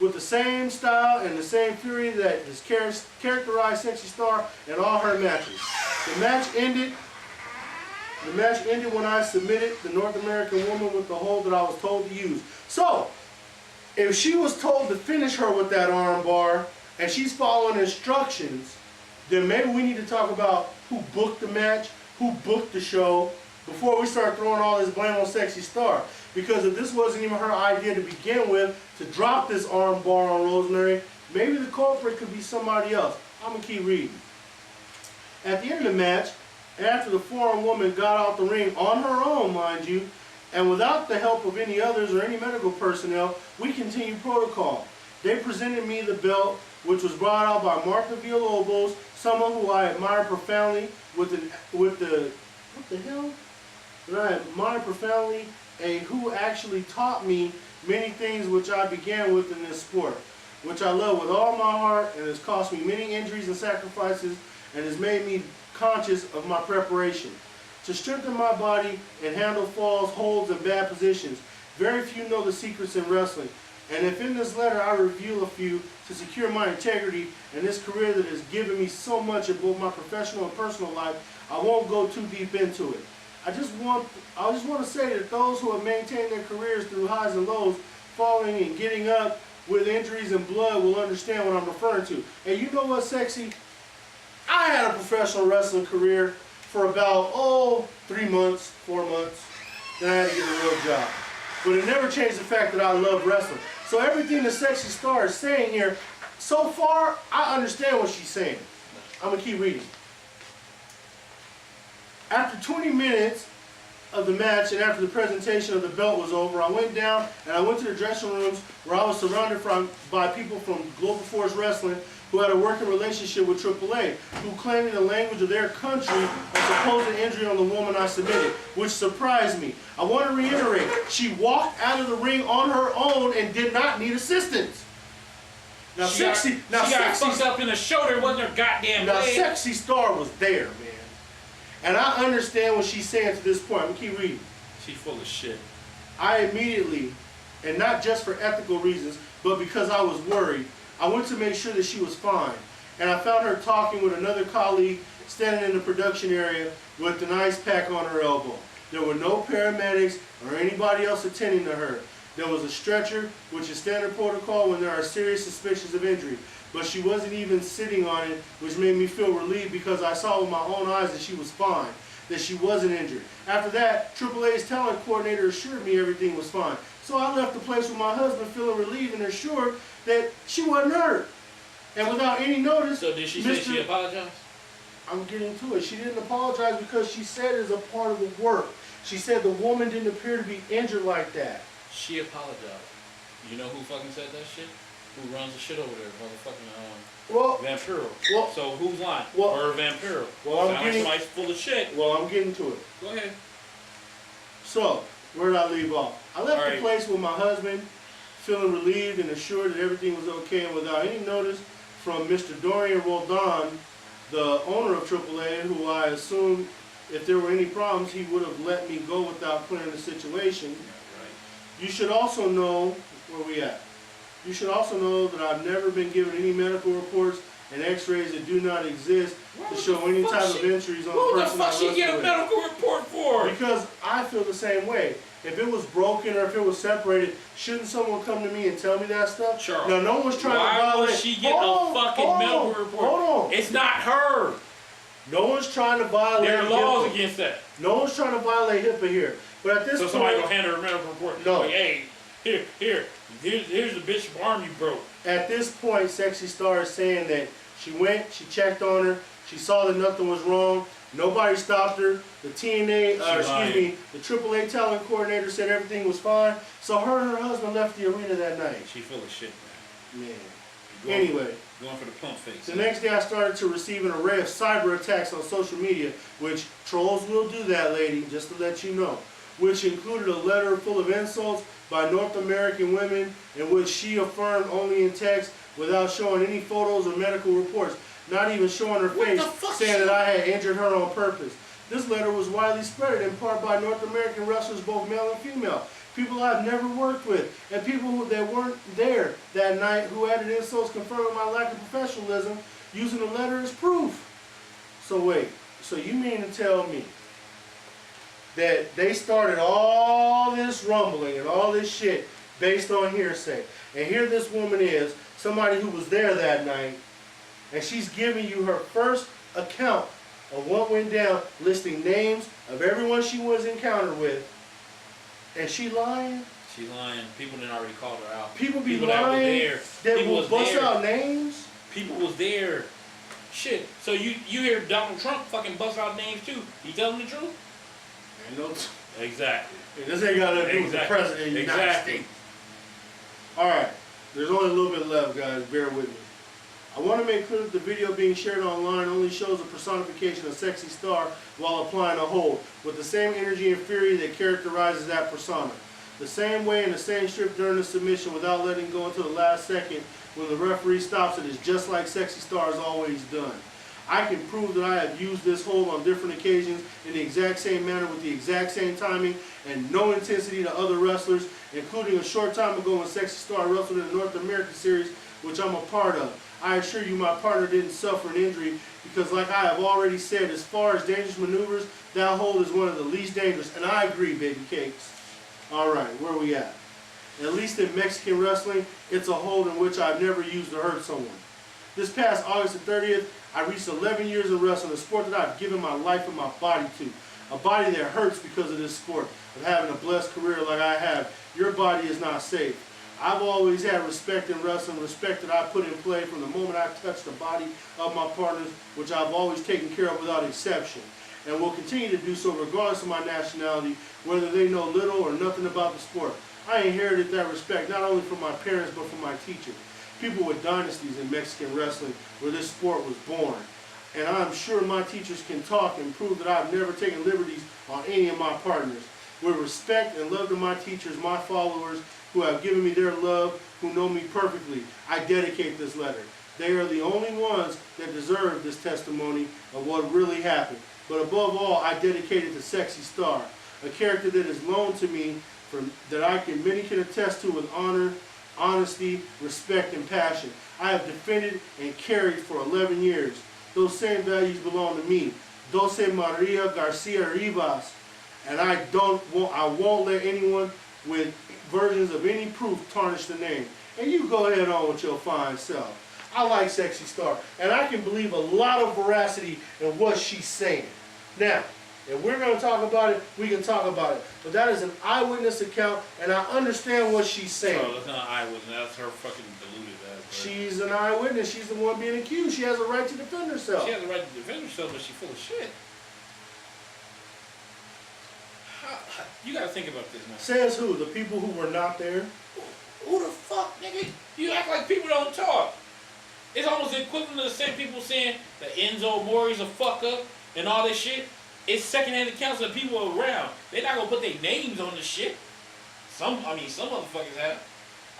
with the same style and the same fury that has characterized Sexy Star in all her matches. The match ended when I submitted the North American Woman with the hold that I was told to use. So, if she was told to finish her with that arm bar and she's following instructions, then maybe we need to talk about who booked the match, who booked the show, before we start throwing all this blame on Sexy Star. Because if this wasn't even her idea to begin with, to drop this arm bar on Rosemary, maybe the culprit could be somebody else. I'm going to keep reading. At the end of the match, after the foreign woman got out the ring on her own, mind you, and without the help of any others or any medical personnel, we continued protocol. They presented me the belt, which was brought out by Martha Villalobos, someone who I admire profoundly who actually taught me many things which I began with in this sport, which I love with all my heart, and has cost me many injuries and sacrifices, and has made me conscious of my preparation to strengthen my body and handle falls, holds, and bad positions. Very few know the secrets in wrestling, and if in this letter I reveal a few to secure my integrity and this career that has given me so much in both my professional and personal life, I won't go too deep into it. I just want to say that those who have maintained their careers through highs and lows, falling and getting up with injuries and blood, will understand what I'm referring to. And you know what, Sexy? I had a professional wrestling career for about, 3 months, 4 months. Then I had to get a real job. But it never changed the fact that I love wrestling. So everything the Sexy Star is saying here, so far, I understand what she's saying. I'm going to keep reading. After 20 minutes of the match and after the presentation of the belt was over, I went down and I went to the dressing rooms where I was surrounded by people from Global Force Wrestling who had a working relationship with AAA, who claimed in the language of their country a supposed injury on the woman I submitted, which surprised me. I want to reiterate, she walked out of the ring on her own and did not need assistance. Now, she got fucked up in the shoulder, wasn't her goddamn leg. Sexy Star was there, man. And I understand what she's saying to this point. I'm going to keep reading. She's full of shit. I immediately, and not just for ethical reasons, but because I was worried, I went to make sure that she was fine. And I found her talking with another colleague standing in the production area with an ice pack on her elbow. There were no paramedics or anybody else attending to her. There was a stretcher, which is standard protocol when there are serious suspicions of injury. But she wasn't even sitting on it, which made me feel relieved because I saw with my own eyes that she was fine, that she wasn't injured. After that, AAA's talent coordinator assured me everything was fine. So I left the place with my husband feeling relieved and assured that she wasn't hurt. And without any notice... So did she say she apologized? I'm getting to it. She didn't apologize because she said it as a part of the work. She said the woman didn't appear to be injured like that. She apologized. You know who fucking said that shit? Who runs the shit over there? Motherfucking Vampiro. Well, so who's lying? Well, or Vampiro? Well, I'm getting... somebody's full of shit. Well, I'm getting to it. Go ahead. So, where did I leave off? I left the place with my husband, feeling relieved and assured that everything was okay, and without any notice from Mr. Dorian Roldan, the owner of AAA, who I assumed if there were any problems, he would have let me go without clearing the situation. Yeah, right. You should also know where we at. You should also know that I've never been given any medical reports and x-rays that do not exist to show any type of injuries on the person I wrestled with. What the fuck she get a medical report for? Because I feel the same way. If it was broken or if it was separated, shouldn't someone come to me and tell me that stuff? Sure. Now, no one's trying to violate... Why would she get a fucking medical report? Hold on. It's not her. No one's trying to violate... There are laws against that. No one's trying to violate HIPAA here. But at this point... So somebody gonna hand her a medical report? No. Like, hey, here's the bitch arm you broke. At this point, Sexy Star is saying that she went, she checked on her, she saw that nothing was wrong, nobody stopped her, the TNA, the AAA talent coordinator said everything was fine, so her and her husband left the arena that night. She full of shit, man. Anyway. Going for the pump face. The next day I started to receive an array of cyber attacks on social media, which trolls will do that, lady, just to let you know, which included a letter full of insults by North American women in which she affirmed only in text without showing any photos or medical reports, not even showing her face, saying that I had injured her on purpose. This letter was widely spread in part by North American wrestlers, both male and female, people I've never worked with, and people that weren't there that night who added insults confirming my lack of professionalism using the letter as proof. So wait, so you mean to tell me that they started all this rumbling and all this shit based on hearsay? And here this woman is, somebody who was there that night, and she's giving you her first account of what went down, listing names of everyone she was encountered with, and she lying? She lying. People didn't already called her out. People be lying that will bust out names? People was there. Shit. So you hear Donald Trump fucking bust out names too. He telling the truth? Ain't no exactly. This ain't got nothing to do with the president of the United States. Alright. There's only a little bit left, guys. Bear with me. I want to make clear that the video being shared online only shows a personification of Sexy Star while applying a hold, with the same energy and fury that characterizes that persona. The same way and the same strip during the submission without letting go until the last second when the referee stops it is just like Sexy Star has always done. I can prove that I have used this hold on different occasions in the exact same manner with the exact same timing and no intensity to other wrestlers, including a short time ago when Sexy Star wrestled in the North American Series, which I'm a part of. I assure you my partner didn't suffer an injury because, like I have already said, as far as dangerous maneuvers, that hold is one of the least dangerous. And I agree, baby cakes. Alright, where are we at? At least in Mexican wrestling, it's a hold in which I've never used to hurt someone. This past August the 30th, I reached 11 years of wrestling, a sport that I've given my life and my body to. A body that hurts because of this sport, of having a blessed career like I have. Your body is not safe. I've always had respect in wrestling, respect that I put in play from the moment I touched the body of my partners, which I've always taken care of without exception. And will continue to do so regardless of my nationality, whether they know little or nothing about the sport. I inherited that respect not only from my parents but from my teachers. People with dynasties in Mexican wrestling where this sport was born. And I'm sure my teachers can talk and prove that I've never taken liberties on any of my partners. With respect and love to my teachers, my followers, who have given me their love, who know me perfectly, I dedicate this letter. They are the only ones that deserve this testimony of what really happened. But above all, I dedicate it to Sexy Star, a character that is known to me that many can attest to with honor, honesty, respect, and passion. I have defended and carried for 11 years. Those same values belong to me. Dulce Maria Garcia Rivas. And I won't let anyone with versions of any proof tarnish the name. And you go ahead on with your fine self. I like Sexy Star, and I can believe a lot of veracity in what she's saying. Now, if we're going to talk about it, we can talk about it. But that is an eyewitness account, and I understand what she's saying. No, that's not an eyewitness. That's her fucking deluded ass. She's an eyewitness. She's the one being accused. She has a right to defend herself. She has a right to defend herself, but she's full of shit. You gotta think about this, man. Says who? The people who were not there? Who the fuck, nigga? You act like people don't talk. It's almost the equivalent of the same people saying that Enzo Amore's a fuck up and all this shit. It's secondhand accounts of people around. They're not gonna put their names on this shit. Some motherfuckers have.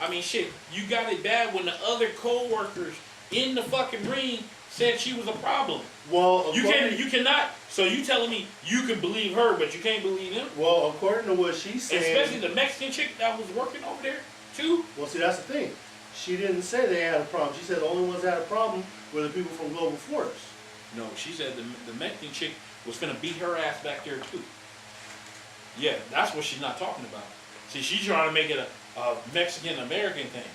I mean, shit, you got it bad when the other co-workers in the fucking ring said she was a problem. Well, you cannot. So you telling me you can believe her, but you can't believe him? Well, according to what she's saying, especially the Mexican chick that was working over there too. Well, see, that's the thing. She didn't say they had a problem. She said the only ones that had a problem were the people from Global Force. No, she said the Mexican chick was gonna beat her ass back there too. Yeah, that's what she's not talking about. See, she's trying to make it a Mexican American thing.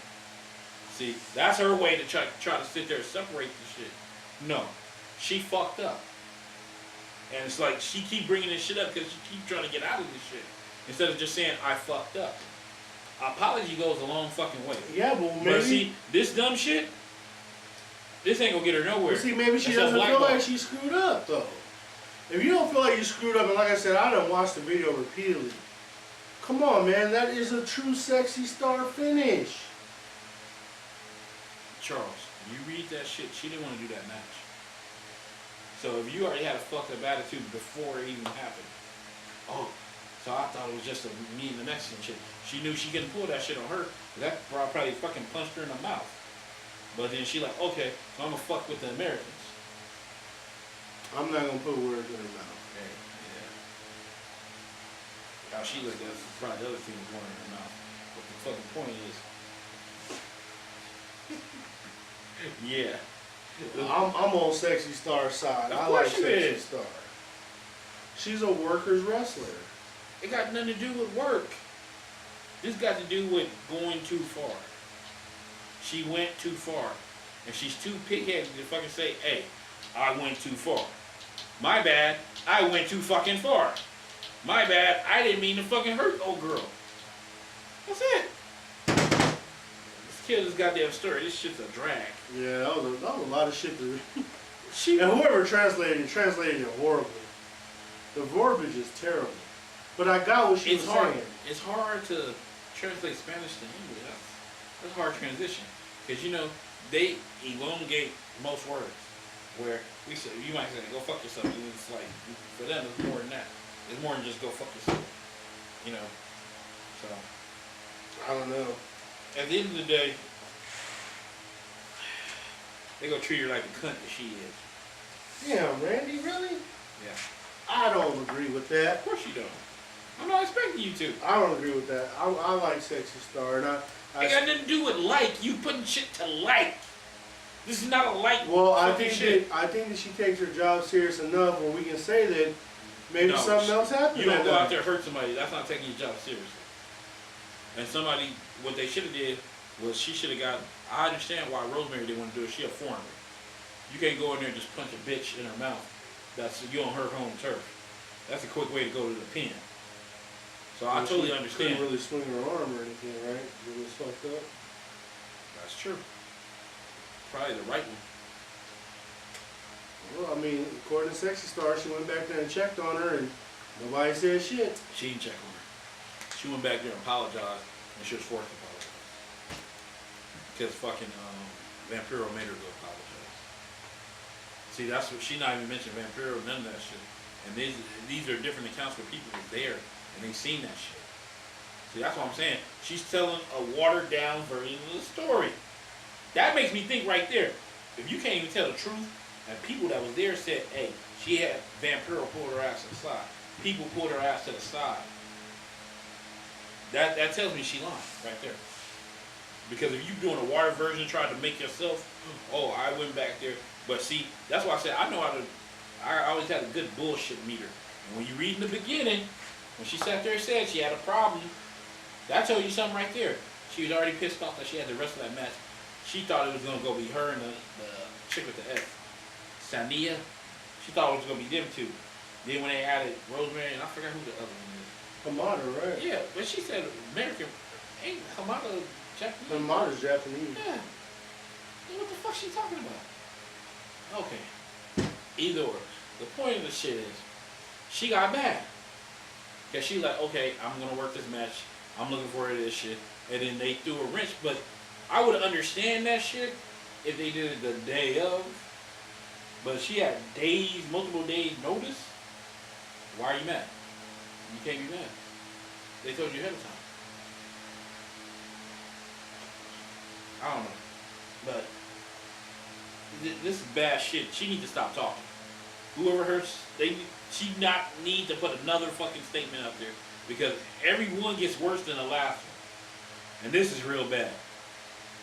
See, that's her way to try to sit there and separate the shit. No, she fucked up. And it's like she keep bringing this shit up because she keep trying to get out of this shit. Instead of just saying, I fucked up. Apology goes a long fucking way. Yeah, but maybe... But see, this dumb shit, this ain't gonna get her nowhere. But see, maybe she doesn't feel like she screwed up, though. If you don't feel like you screwed up, and like I said, I done watched the video repeatedly. Come on, man. That is a true Sexy Star finish. Charles, you read that shit, she didn't want to do that match. So if you already had a fucked up attitude before it even happened, oh, so I thought it was just me and the Mexican chick. She knew she couldn't pull that shit on her. That probably fucking punched her in the mouth. But then she like, okay, so I'm gonna fuck with the Americans. I'm not gonna put words in her mouth. how she looked at us, probably the other thing was going in her mouth. But the fucking point is, yeah. I'm on Sexy Star's side. Of I course like you Sexy is. Star. She's a workers wrestler. It got nothing to do with work. This got to do with going too far. She went too far. And she's too pig-headed to fucking say, hey, I went too far. My bad, I went too fucking far. My bad, I didn't mean to fucking hurt old girl. That's it. Let's kill this goddamn story. This shit's a drag. Yeah, that was a lot of shit to read. She And whoever translated it horribly. The verbiage is terrible. But I got what she was saying. It's hard to translate Spanish to English. That's a hard transition. Because, you know, they elongate most words. Where we say, you might say, go fuck yourself. And it's like, for them, it's more than that. It's more than just go fuck yourself. You know? So, I don't know. at the end of the day, they gonna treat her like the cunt that she is. Damn, Randy, really? Yeah. I don't agree with that. Of course you don't. I'm not expecting you to. I don't agree with that. I like Sexy Star, and It got nothing to do with like. You putting shit to like. This is not a like. well, I fucking think shit. that she takes her job serious enough where we can say that maybe something else happened. You don't that go out night. there and hurt somebody. That's not taking your job seriously. And somebody, what they should have did was she should have got. I understand why Rosemary didn't want to do it. She a foreigner. You can't go in there and just punch a bitch in her mouth. That's you on her home turf. That's a quick way to go to the pin. So I totally She understand. couldn't really swing her arm or anything, right? It was fucked up. That's true. Probably the right one. Well, I mean, according to Sexy Star, she went back there and checked on her, and nobody said shit. She didn't check on her. She went back there and apologized, and she was forced to apologize. Because fucking Vampiro made her go apologize. See, that's what she not even mentioned Vampiro, none of that shit. And these are different accounts where people were there and they seen that shit. See, that's what I'm saying. She's telling a watered down version of the story. That makes me think right there. If you can't even tell the truth, and people that was there said, hey, she had Vampiro pull her ass to the side. People pulled her ass to the side. That tells me she lying right there. Because if you doing a watered version, trying to make yourself, oh, I went back there. But see, that's why I said I know how to. I always had a good bullshit meter. And when you read in the beginning, when she sat there and said she had a problem, that told you something right there. She was already pissed off that she had the rest of that match. She thought it was gonna go be her and the chick with the S, Sania. She thought it was gonna be them two. Then when they added Rosemary, and I forgot who the other one is. Hamada, right? Yeah, but she said American. Ain't Hamada Japanese? Hamada's Japanese. Yeah. Then what the fuck she talking about? Okay. Either or. The point of the shit is, she got mad. Cause she like, okay, I'm gonna work this match. I'm looking forward to this shit. And then they threw a wrench. But I would understand that shit if they did it the day of. But she had days, multiple days notice. Why are you mad? You can't be mad. They told you ahead of time. I don't know. But this is bad shit. She needs to stop talking. Whoever hurts, she not need to put another fucking statement up there. Because every one gets worse than the last one. And this is real bad.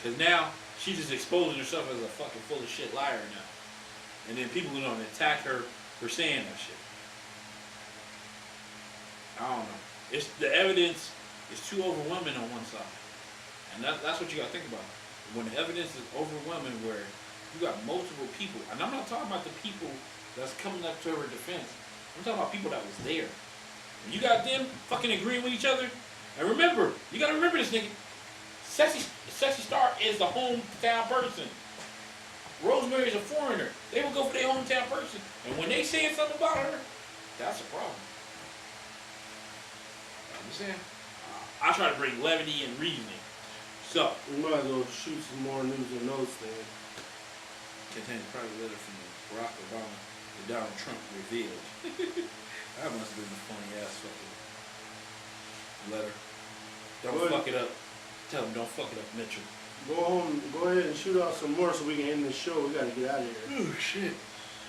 Because now, she's just exposing herself as a fucking full of shit liar now. And then people are going to attack her for saying that shit. I don't know. The evidence is too overwhelming on one side. And that's what you got to think about. When the evidence is overwhelming where you got multiple people, and I'm not talking about the people that's coming up to her defense. I'm talking about people that was there. And you got them fucking agreeing with each other. And remember, you got to remember this nigga. Sexy Star is the hometown person. Rosemary is a foreigner. They will go for their hometown person. And when they saying something about her, that's a problem. You understand? I try to bring levity and reasoning. So, We might as well shoot some more news and notes then. contains a private letter from Barack Obama that Donald Trump revealed. That must have been a funny ass fucking letter. Don't fuck it up. Tell him don't fuck it up, Mitchell. Go home, go ahead and shoot out some more so we can end this show. We gotta get out of here. Oh shit.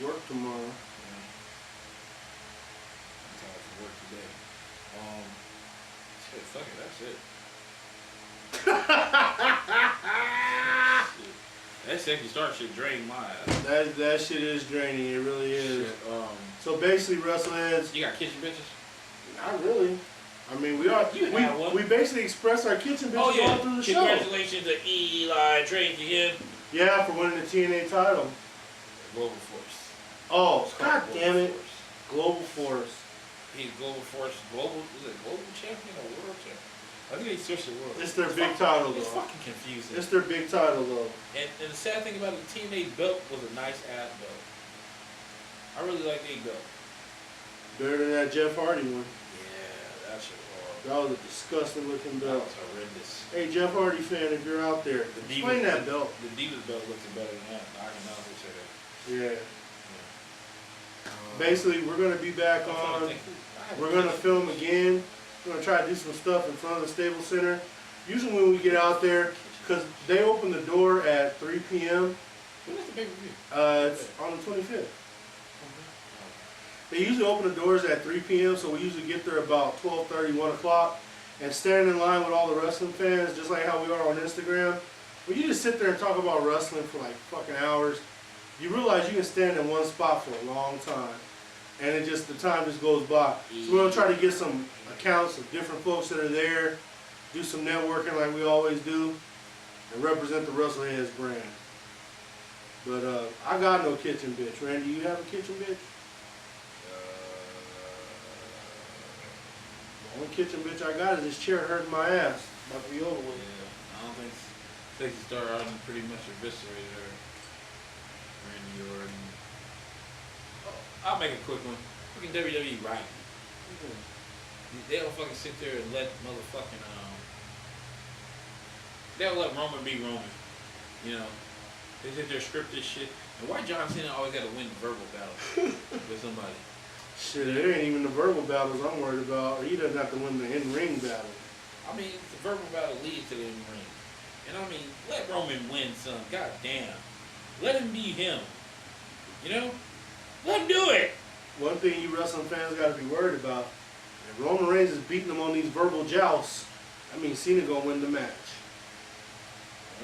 Work tomorrow. Yeah. I'm tired from work today. Shit, fuck it, that's it. That second start shit drained my ass. That shit is draining. It really is. Shit, So basically, Wrestleheads. you got kitchen bitches? Not really. I mean, we basically express our kitchen bitches all through the show. Congratulations to Eli Drake again. Yeah, for winning the TNA title. Global Force. Oh, god Global damn it. Force. Global Force. He's Global Force. Was it global champion or world champion? I think they switched the world. It's their big title, though. It's fucking confusing. It's their big title, though. And the sad thing about it, the TNA belt was a nice ass belt. I really like the belt. Better than that Jeff Hardy one. Yeah, that shit was horrible. That was a disgusting looking That belt. was horrendous. Hey, Jeff Hardy fan, if you're out there, explain that belt. The Divas belt looks better than that. I can honestly say that. Yeah. Basically, we're going to be back on. We're going to film again. We're going to try to do some stuff in front of the Staples Center. Usually when we get out there, because they open the door at 3 p.m. When is the pay-per-view? It's on the 25th. They usually open the doors at 3 p.m., so we usually get there about 12:30, 1 o'clock, and stand in line with all the wrestling fans, just like how we are on Instagram. When you just sit there and talk about wrestling for like fucking hours, you realize you can stand in one spot for a long time. And it just, the time just goes by. So we're going to try to get some accounts of different folks that are there, do some networking like we always do, and represent the Wrestleheads brand. But I got no kitchen bitch. Randy, you have a kitchen bitch? The only kitchen bitch I got is this chair hurting my ass. About to be over with. Yeah, I don't think Stacey Star Arden pretty much eviscerated her. Randy Orton. I'll make a quick one. Fucking WWE right. They don't fucking sit there and let motherfucking they don't let Roman be Roman. You know, they sit there script this shit. And why John Cena always got to win the verbal battle with somebody? Shit, it ain't even the verbal battles I'm worried about. He doesn't have to win the in-ring battle. I mean, the verbal battle leads to the in-ring. And I mean, let Roman win some. God damn. Let him be him. You know? Let him do it. One thing you wrestling fans got to be worried about, if Roman Reigns is beating him on these verbal jousts, I mean, Cena gonna win the match.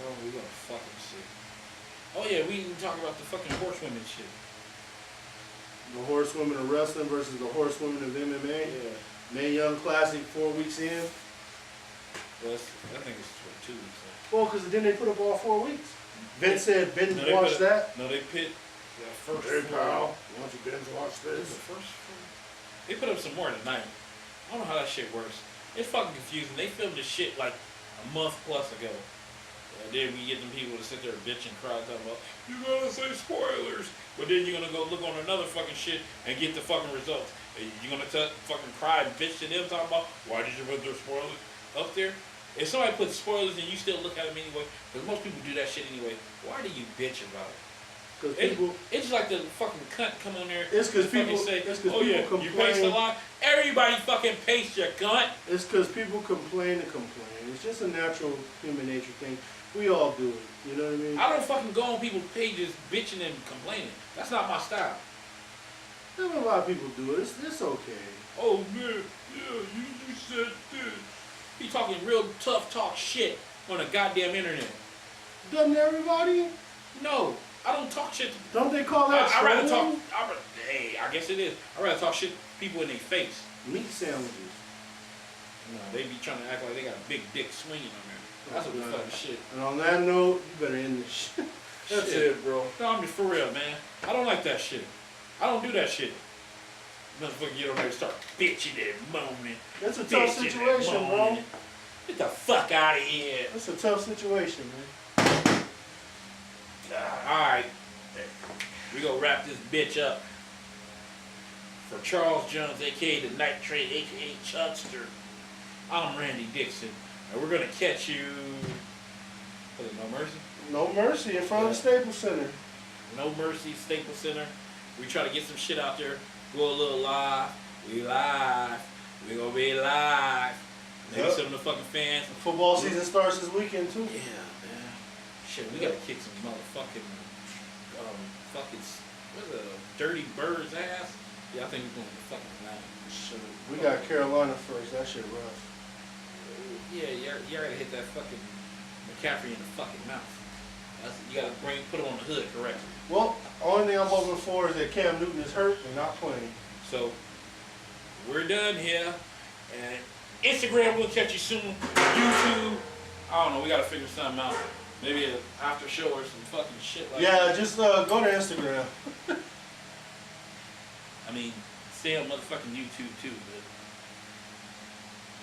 Oh, we're gonna fucking see. Oh yeah, we didn't talk about the fucking horsewomen shit. The horsewomen of wrestling versus the horsewomen of MMA. Yeah. Mae Young Classic 4 weeks in. Well, I think it's 2 weeks in. Well, because then they put up all 4 weeks. Vince said, binge watch that. No, they pit the first. Hey, pal, why don't you binge watch The this? first. They put up some more tonight. I don't know how that shit works. It's fucking confusing. They filmed this shit like a month plus ago. And then we get them people to sit there and bitch and cry talking about, you gotta say spoilers. But then you're gonna go look on another fucking shit and get the fucking results. And you're gonna fucking cry and bitch to them talking about, why did you put their spoilers up there? If somebody puts spoilers and you still look at them anyway, because most people do that shit anyway, why do you bitch about it? It's just like the fucking cunt come on there. It's because people say, people you paced a complain. lot. Everybody fucking paced your cunt. It's because people complain to complain. It's just a natural human nature thing. We all do it. You know what I mean? I don't fucking go on people's pages bitching and complaining. That's not my style. A lot of people do it. It's okay. Oh man, yeah, you said this. He talking real tough talk shit on the goddamn internet. Doesn't everybody? No, I don't talk shit. Don't they call that I rather trolling? talk. Hey, I guess it is. I rather talk shit to people in their face. Meat sandwiches. No, they be trying to act like they got a big dick swinging on there. That's what the fucking shit. And on that note, you better end this shit. That's it, bro. No, I'm just for real, man. I don't like that shit. I don't do that shit. Motherfucker get on there and start bitching and moaning. That's a tough situation, bro. Get the fuck out of here. That's a tough situation, man. Alright. We gonna wrap this bitch up. For Charles Jones, aka the Night Train, aka Chudster, I'm Randy Dixon. And we're gonna catch you. Was it No Mercy? No Mercy in front of the Staples Center. No Mercy, Staples Center. We try to get some shit out there. Go a little live. We live. We gonna be live. Maybe some of the fucking fans. The football season starts this weekend too. Yeah, man. Shit, we gotta kick some motherfucking, what's a Dirty Bird's ass? Yeah, I think we're going to fucking line. Shit. We got Carolina first. That shit rough. Yeah, you gotta hit that fucking McCaffrey in the fucking mouth. You gotta put him on the hood correctly. Well, only thing I'm hoping for is that Cam Newton is hurt and not playing. So, we're done here. And Instagram, we'll catch you soon. YouTube, I don't know, we gotta figure something out. Maybe an after show or some fucking shit like that. Yeah, just go to Instagram. I mean, stay on motherfucking YouTube too, but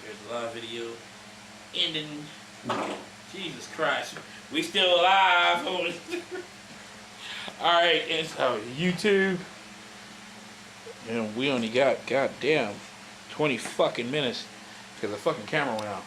there's a live video ending. Jesus Christ, we still alive. Alright, and so YouTube. And we only got, goddamn, 20 fucking minutes because the fucking camera went out.